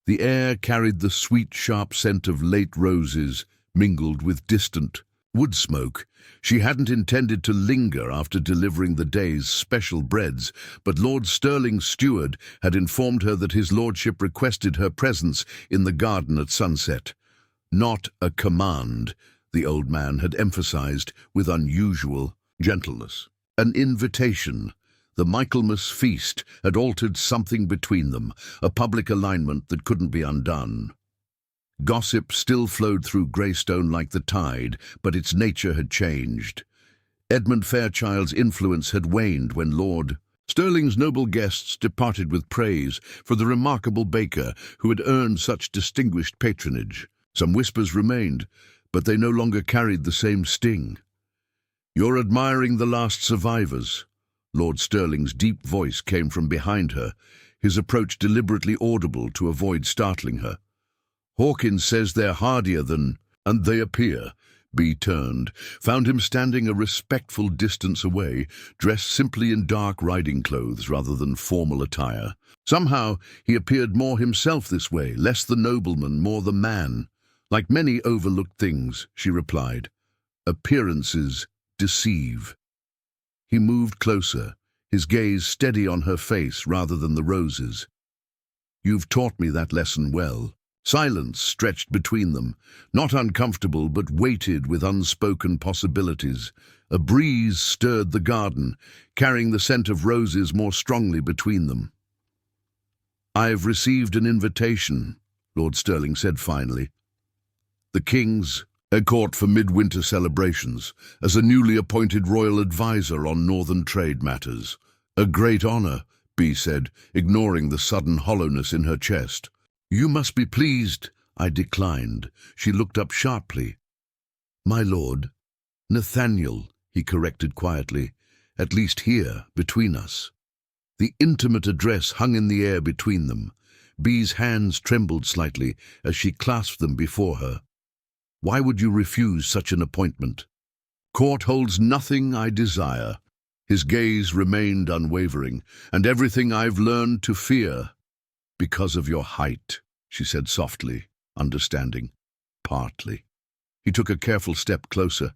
The air carried the sweet, sharp scent of late roses, mingled with distant wood smoke. She hadn't intended to linger after delivering the day's special breads, but Lord Sterling's steward had informed her that his lordship requested her presence in the garden at sunset. Not a command, the old man had emphasized with unusual gentleness. An invitation. The Michaelmas feast had altered something between them, a public alignment that couldn't be undone. Gossip still flowed through Greystone like the tide, but its nature had changed. Edmund Fairchild's influence had waned when Lord Sterling's noble guests departed with praise for the remarkable baker who had earned such distinguished patronage. Some whispers remained, but they no longer carried the same sting. "You're admiring the last survivors." Lord Sterling's deep voice came from behind her, his approach deliberately audible to avoid startling her. "Hawkins says they're hardier than, and they appear." Bee turned, found him standing a respectful distance away, dressed simply in dark riding clothes rather than formal attire. Somehow he appeared more himself this way, less the nobleman, more the man. "Like many overlooked things," she replied. "Appearances deceive." He moved closer, his gaze steady on her face rather than the roses. "You've taught me that lesson well." Silence stretched between them, not uncomfortable but weighted with unspoken possibilities. A breeze stirred the garden, carrying the scent of roses more strongly between them. "I've received an invitation," Lord Sterling said finally. "The King's a court for midwinter celebrations, as a newly appointed royal advisor on northern trade matters." "A great honor," Bee said, ignoring the sudden hollowness in her chest. "You must be pleased," I declined. She looked up sharply. "My lord, Nathaniel," he corrected quietly, "at least here, between us." The intimate address hung in the air between them. Bee's hands trembled slightly as she clasped them before her. "Why would you refuse such an appointment?" "Court holds nothing I desire." His gaze remained unwavering. "And everything I've learned to fear." "Because of your height," she said softly, understanding. "Partly." He took a careful step closer.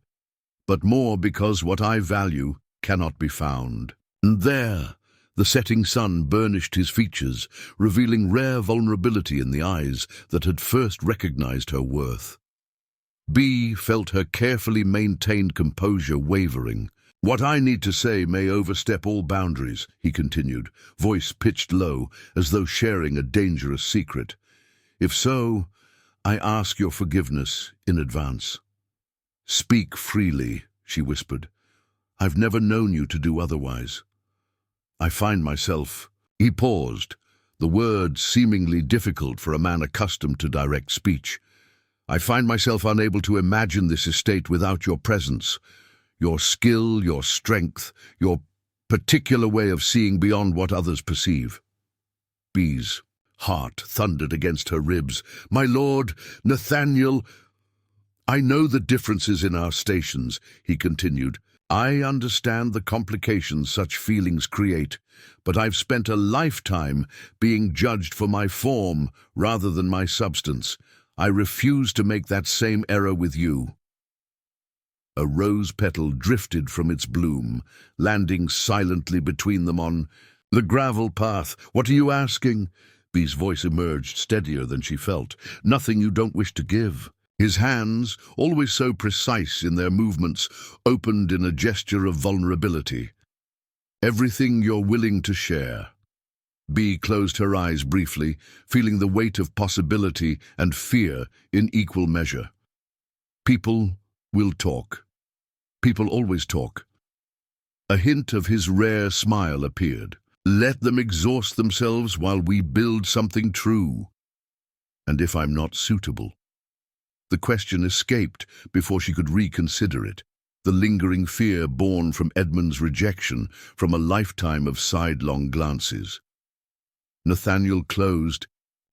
"But more because what I value cannot be found." And there, the setting sun burnished his features, revealing rare vulnerability in the eyes that had first recognized her worth. Bee felt her carefully maintained composure wavering. "What I need to say may overstep all boundaries," he continued, voice pitched low, as though sharing a dangerous secret. "If so, I ask your forgiveness in advance. Speak freely, she whispered. I've never known you to do otherwise. I find myself... He paused, the words seemingly difficult for a man accustomed to direct speech. I find myself unable to imagine this estate without your presence, your skill, your strength, your particular way of seeing beyond what others perceive. Bee's heart thundered against her ribs. My lord, Nathaniel... I know the differences in our stations, he continued. I understand the complications such feelings create, but I've spent a lifetime being judged for my form rather than my substance. I refuse to make that same error with you. A rose petal drifted from its bloom, landing silently between them on the gravel path. What are you asking? Bee's voice emerged, steadier than she felt. Nothing you don't wish to give. His hands, always so precise in their movements, opened in a gesture of vulnerability. Everything you're willing to share. Bee closed her eyes briefly, feeling the weight of possibility and fear in equal measure. People will talk. People always talk. A hint of his rare smile appeared. Let them exhaust themselves while we build something true. And if I'm not suitable? The question escaped before she could reconsider it, the lingering fear born from Edmund's rejection, from a lifetime of sidelong glances. Nathaniel closed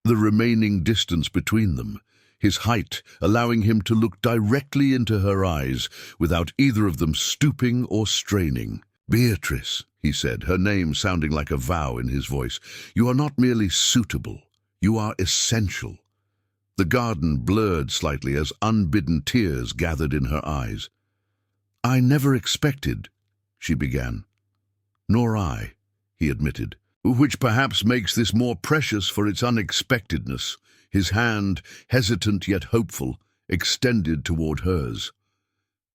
the remaining distance between them, his height allowing him to look directly into her eyes without either of them stooping or straining. Beatrice, he said, her name sounding like a vow in his voice, you are not merely suitable, you are essential. The garden blurred slightly as unbidden tears gathered in her eyes. I never expected, she began. Nor I, he admitted, which perhaps makes this more precious for its unexpectedness. His hand, hesitant yet hopeful, extended toward hers.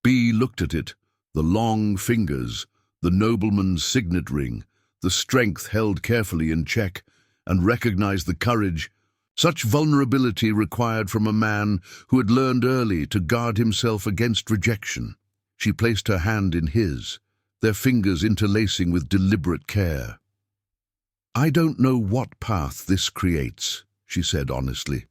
Bee looked at it, the long fingers, the nobleman's signet ring, the strength held carefully in check, and recognized the courage, such vulnerability required from a man who had learned early to guard himself against rejection. She placed her hand in his, their fingers interlacing with deliberate care. I don't know what path this creates, she said honestly.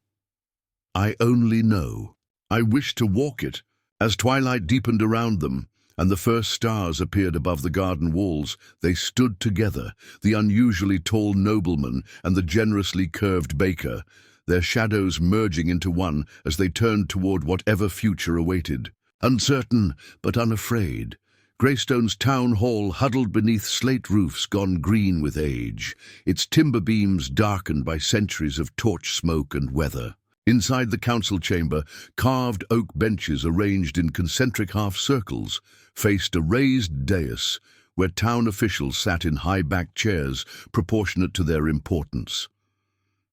I only know. I wish to walk it. As twilight deepened around them, and the first stars appeared above the garden walls, they stood together, the unusually tall nobleman and the generously curved baker, their shadows merging into one as they turned toward whatever future awaited. Uncertain, but unafraid, Greystone's town hall huddled beneath slate roofs gone green with age, its timber beams darkened by centuries of torch smoke and weather. Inside the council chamber, carved oak benches arranged in concentric half-circles faced a raised dais where town officials sat in high-backed chairs proportionate to their importance.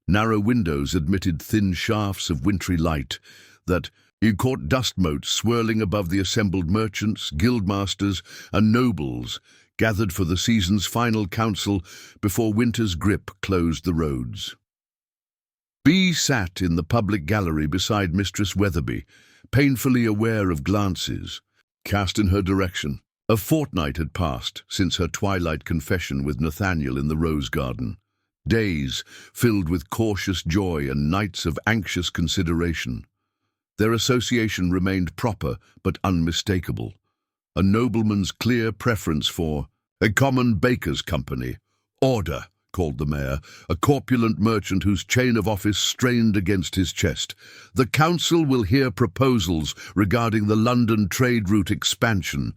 Narrow windows admitted thin shafts of wintry light that caught dust motes swirling above the assembled merchants, guildmasters, and nobles gathered for the season's final council before winter's grip closed the roads. Bee sat in the public gallery beside Mistress Weatherby, painfully aware of glances cast in her direction. A fortnight had passed since her twilight confession with Nathaniel in the rose garden. Days filled with cautious joy and nights of anxious consideration. Their association remained proper but unmistakable. A nobleman's clear preference for a common baker's company. Order, called the mayor, a corpulent merchant whose chain of office strained against his chest. The council will hear proposals regarding the London trade route expansion.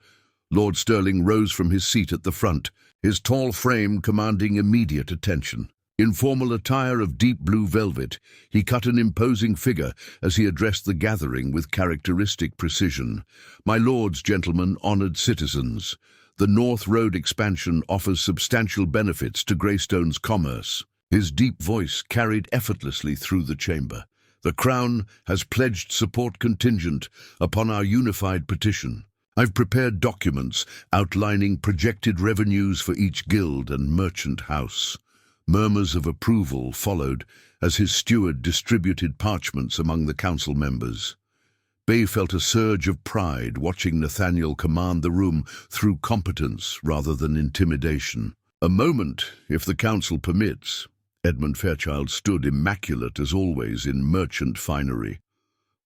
Lord Stirling rose from his seat at the front, his tall frame commanding immediate attention. In formal attire of deep blue velvet, he cut an imposing figure as he addressed the gathering with characteristic precision. My lords, gentlemen, honoured citizens, the North Road expansion offers substantial benefits to Greystone's commerce. His deep voice carried effortlessly through the chamber. The Crown has pledged support contingent upon our unified petition. I've prepared documents outlining projected revenues for each guild and merchant house. Murmurs of approval followed as his steward distributed parchments among the council members. Bay felt a surge of pride watching Nathaniel command the room through competence rather than intimidation. "A moment, if the council permits." Edmund Fairchild stood immaculate as always in merchant finery.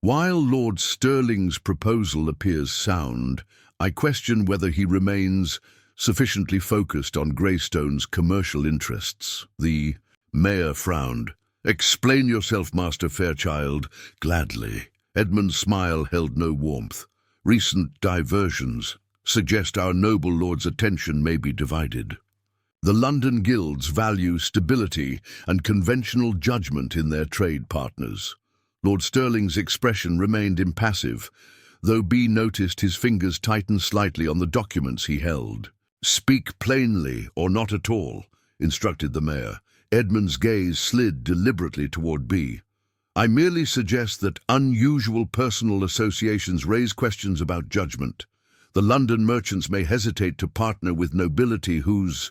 "While Lord Stirling's proposal appears sound, I question whether he remains sufficiently focused on Greystone's commercial interests." The mayor frowned. "Explain yourself, Master Fairchild." "Gladly." Edmund's smile held no warmth. "Recent diversions suggest our noble lord's attention may be divided. The London guilds value stability and conventional judgment in their trade partners." Lord Stirling's expression remained impassive, though B noticed his fingers tighten slightly on the documents he held. "Speak plainly or not at all," instructed the mayor. Edmund's gaze slid deliberately toward B. "I merely suggest that unusual personal associations raise questions about judgment. The London merchants may hesitate to partner with nobility whose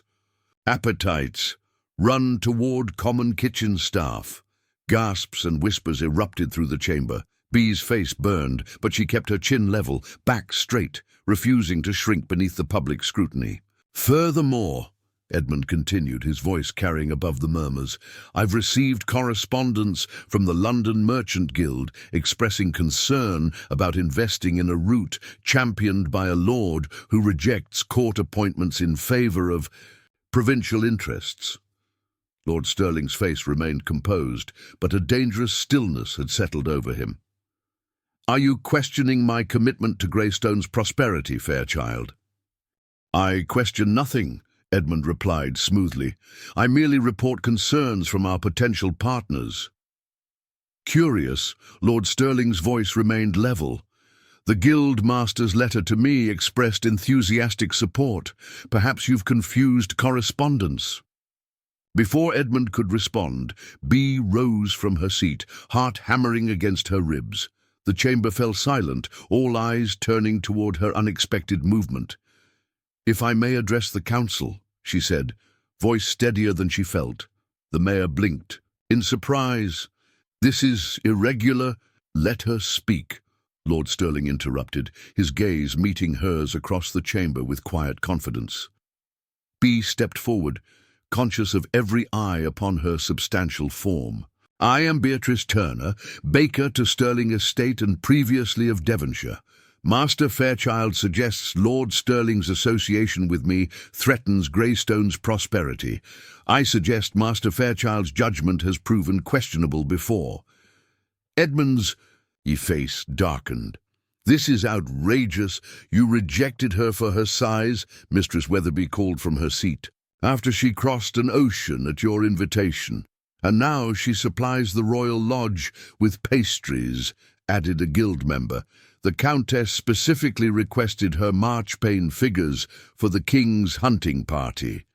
appetites run toward common kitchen staff." Gasps and whispers erupted through the chamber. B's face burned, but she kept her chin level, back straight, refusing to shrink beneath the public scrutiny. "Furthermore," Edmund continued, his voice carrying above the murmurs, "I've received correspondence from the London Merchant Guild expressing concern about investing in a route championed by a lord who rejects court appointments in favor of provincial interests." Lord Stirling's face remained composed, but a dangerous stillness had settled over him. "Are you questioning my commitment to Greystone's prosperity, Fairchild?" "I question nothing," Edmund replied smoothly. "I merely report concerns from our potential partners." Curious, Lord Stirling's voice remained level. "The Guild Master's letter to me expressed enthusiastic support. Perhaps you've confused correspondence." Before Edmund could respond, B rose from her seat, heart hammering against her ribs. The chamber fell silent, all eyes turning toward her unexpected movement. "If I may address the council," she said, voice steadier than she felt. The mayor blinked, in surprise. "This is irregular." "Let her speak," Lord Stirling interrupted, his gaze meeting hers across the chamber with quiet confidence. B stepped forward, conscious of every eye upon her substantial form. "I am Beatrice Turner, baker to Stirling Estate and previously of Devonshire. Master Fairchild suggests Lord Stirling's association with me threatens Greystone's prosperity. I suggest Master Fairchild's judgment has proven questionable before." Edmund's face darkened. "This is outrageous. You rejected her for her size," Mistress Weatherby called from her seat, "after she crossed an ocean at your invitation. And now she supplies the Royal Lodge with pastries," added a guild member. "The Countess specifically requested her marchpane figures for the King's hunting party."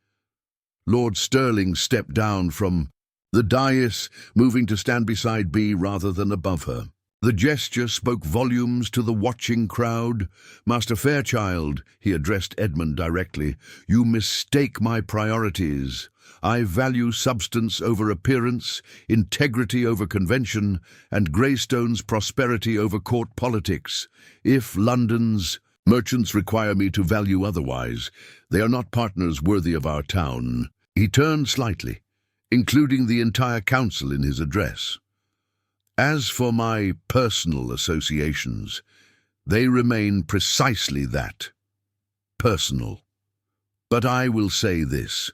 Lord Stirling stepped down from the dais, moving to stand beside B rather than above her. The gesture spoke volumes to the watching crowd. "Master Fairchild," he addressed Edmund directly, "you mistake my priorities. I value substance over appearance, integrity over convention, and Greystone's prosperity over court politics. If London's merchants require me to value otherwise, they are not partners worthy of our town." He turned slightly, including the entire council in his address. "As for my personal associations, they remain precisely that, personal. But I will say this.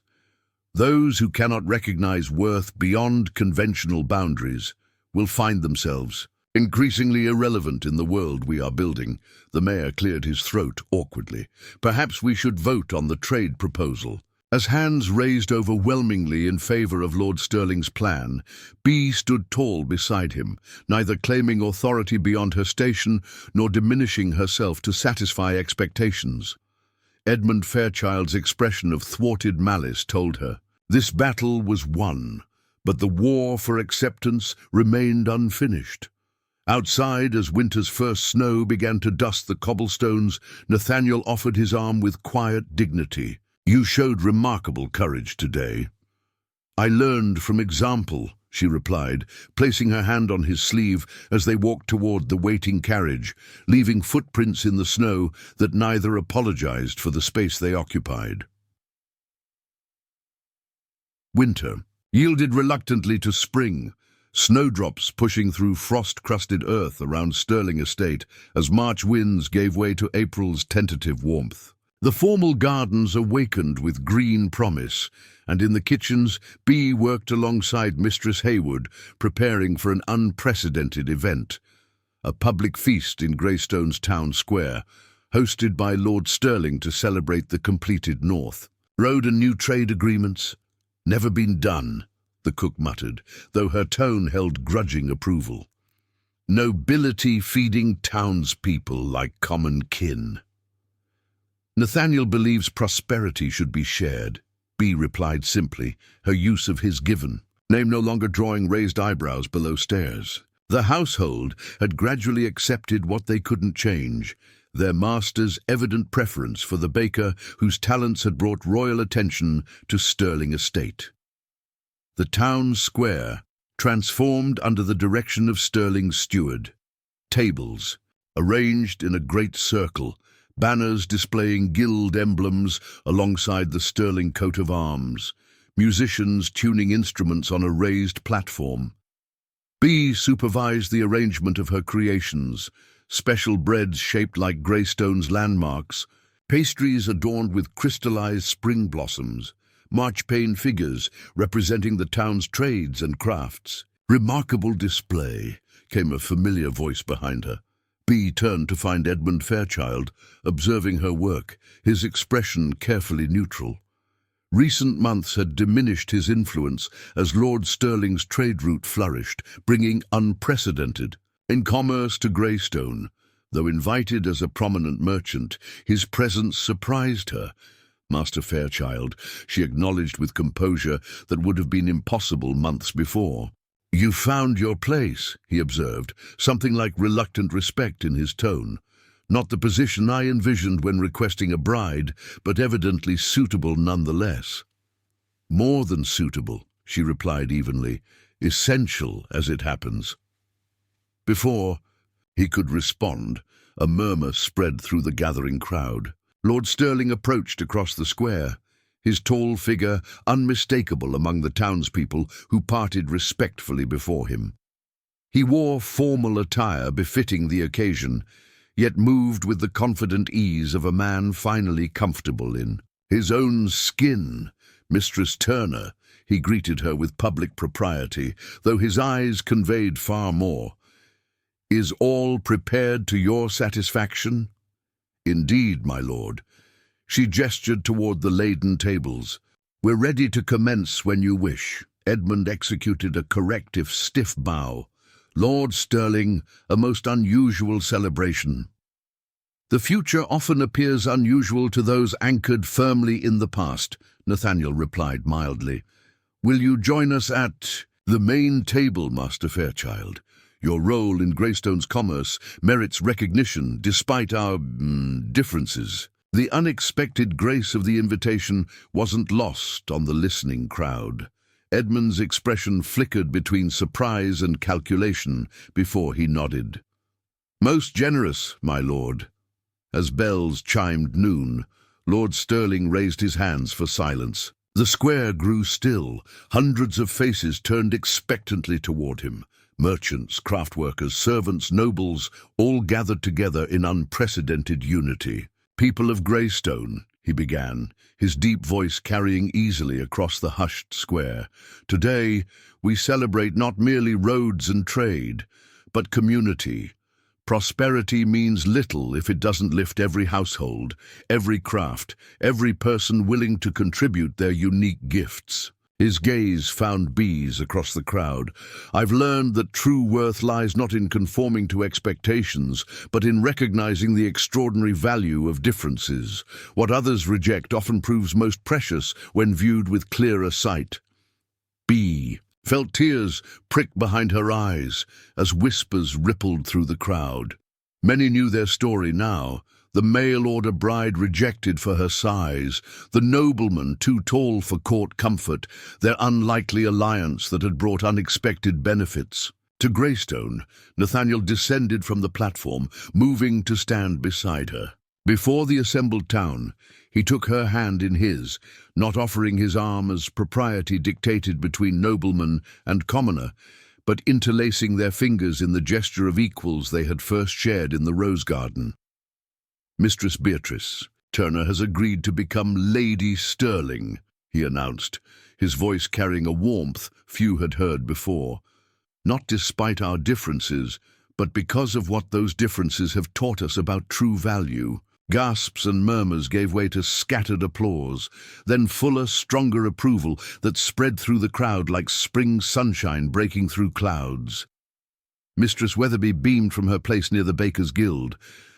Those who cannot recognize worth beyond conventional boundaries will find themselves increasingly irrelevant in the world we are building." The mayor cleared his throat awkwardly. "Perhaps we should vote on the trade proposal." As hands raised overwhelmingly in favor of Lord Stirling's plan, B stood tall beside him, neither claiming authority beyond her station nor diminishing herself to satisfy expectations. Edmund Fairchild's expression of thwarted malice told her this battle was won, but the war for acceptance remained unfinished. Outside, as winter's first snow began to dust the cobblestones, Nathaniel offered his arm with quiet dignity. "You showed remarkable courage today." "I learned from example," she replied, placing her hand on his sleeve as they walked toward the waiting carriage, leaving footprints in the snow that neither apologized for the space they occupied. Winter yielded reluctantly to spring, snowdrops pushing through frost-crusted earth around Stirling Estate as March winds gave way to April's tentative warmth. The formal gardens awakened with green promise, and in the kitchens, Bea worked alongside Mistress Haywood, preparing for an unprecedented event. A public feast in Greystone's town square, hosted by Lord Stirling to celebrate the completed North. "Road and new trade agreements? Never been done," the cook muttered, though her tone held grudging approval. "Nobility feeding townspeople like common kin." "Nathaniel believes prosperity should be shared," Bea replied simply, her use of his given name no longer drawing raised eyebrows below stares. The household had gradually accepted what they couldn't change, their master's evident preference for the baker whose talents had brought royal attention to Stirling Estate. The town square transformed under the direction of Stirling's steward. Tables, arranged in a great circle, banners displaying guild emblems alongside the Stirling coat of arms, musicians tuning instruments on a raised platform. Bea supervised the arrangement of her creations, special breads shaped like Greystone's landmarks, pastries adorned with crystallized spring blossoms, marchpane figures representing the town's trades and crafts. "Remarkable display," came a familiar voice behind her. Bea turned to find Edmund Fairchild, observing her work, his expression carefully neutral. Recent months had diminished his influence as Lord Stirling's trade route flourished, bringing unprecedented in commerce to Greystone. Though invited as a prominent merchant, his presence surprised her. "Master Fairchild," she acknowledged with composure that would have been impossible months before. "You found your place," he observed, something like reluctant respect in his tone. "Not the position I envisioned when requesting a bride, but evidently suitable nonetheless." "More than suitable," she replied evenly. "Essential, as it happens." Before he could respond, a murmur spread through the gathering crowd. Lord Stirling approached across the square, his tall figure unmistakable among the townspeople who parted respectfully before him. He wore formal attire befitting the occasion, yet moved with the confident ease of a man finally comfortable in his own skin. "Mistress Turner," he greeted her with public propriety, though his eyes conveyed far more. "Is all prepared to your satisfaction?" "Indeed, my lord." She gestured toward the laden tables. "We're ready to commence when you wish." Edmund executed a correct if stiff bow. "Lord Stirling, a most unusual celebration." "The future often appears unusual to those anchored firmly in the past," Nathaniel replied mildly. "Will you join us at the main table, Master Fairchild? Your role in Greystone's commerce merits recognition despite our differences." The unexpected grace of the invitation wasn't lost on the listening crowd. Edmund's expression flickered between surprise and calculation before he nodded. "Most generous, my lord." As bells chimed noon, Lord Stirling raised his hands for silence. The square grew still. Hundreds of faces turned expectantly toward him. Merchants, craftworkers, servants, nobles, all gathered together in unprecedented unity. "People of Greystone," he began, his deep voice carrying easily across the hushed square. "Today, we celebrate not merely roads and trade, but community. Prosperity means little if it doesn't lift every household, every craft, every person willing to contribute their unique gifts." His gaze found Bea's across the crowd. "I've learned that true worth lies not in conforming to expectations, but in recognizing the extraordinary value of differences. What others reject often proves most precious when viewed with clearer sight." Bea felt tears prick behind her eyes as whispers rippled through the crowd. Many knew their story now, The mail-order bride rejected for her size, the nobleman too tall for court comfort, their unlikely alliance that had brought unexpected benefits. To Greystone, Nathaniel descended from the platform, moving to stand beside her. Before the assembled town, he took her hand in his, not offering his arm as propriety dictated between nobleman and commoner, but interlacing their fingers in the gesture of equals they had first shared in the rose garden. "Mistress Beatrice, Turner has agreed to become Lady Sterling," he announced, his voice carrying a warmth few had heard before. "Not despite our differences, but because of what those differences have taught us about true value." Gasps and murmurs gave way to scattered applause, then fuller, stronger approval that spread through the crowd like spring sunshine breaking through clouds. Mistress Weatherby beamed from her place near the Baker's Guild.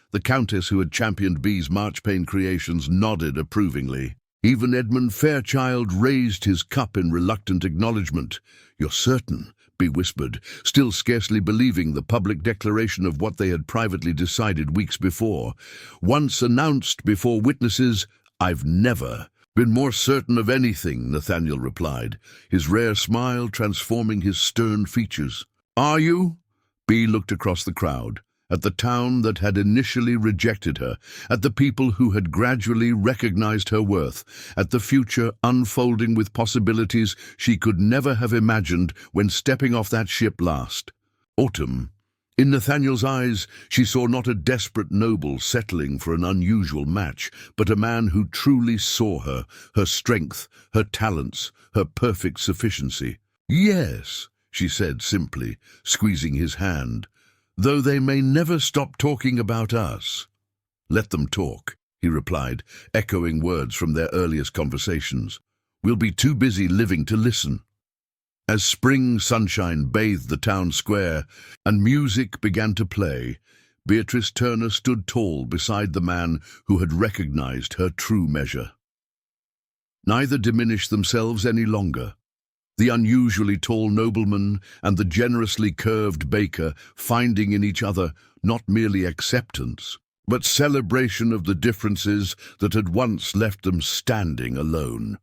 The Countess, who had championed Bee's Marchpane creations, nodded approvingly. Even Edmund Fairchild raised his cup in reluctant acknowledgement. "You're certain?" Bee whispered, still scarcely believing the public declaration of what they had privately decided weeks before. "Once announced before witnesses, I've never been more certain of anything," Nathaniel replied, his rare smile transforming his stern features. "Are you?" Bee looked across the crowd, at the town that had initially rejected her, at the people who had gradually recognized her worth, at the future unfolding with possibilities she could never have imagined when stepping off that ship last. Autumn. In Nathaniel's eyes, she saw not a desperate noble settling for an unusual match, but a man who truly saw her, her strength, her talents, her perfect sufficiency. "Yes," she said simply, squeezing his hand. "Though they may never stop talking about us." "Let them talk," he replied, echoing words from their earliest conversations. "We'll be too busy living to listen." As spring sunshine bathed the town square and music began to play, Beatrice Turner stood tall beside the man who had recognized her true measure. Neither diminished themselves any longer. The unusually tall nobleman and the generously curved baker finding in each other not merely acceptance, but celebration of the differences that had once left them standing alone.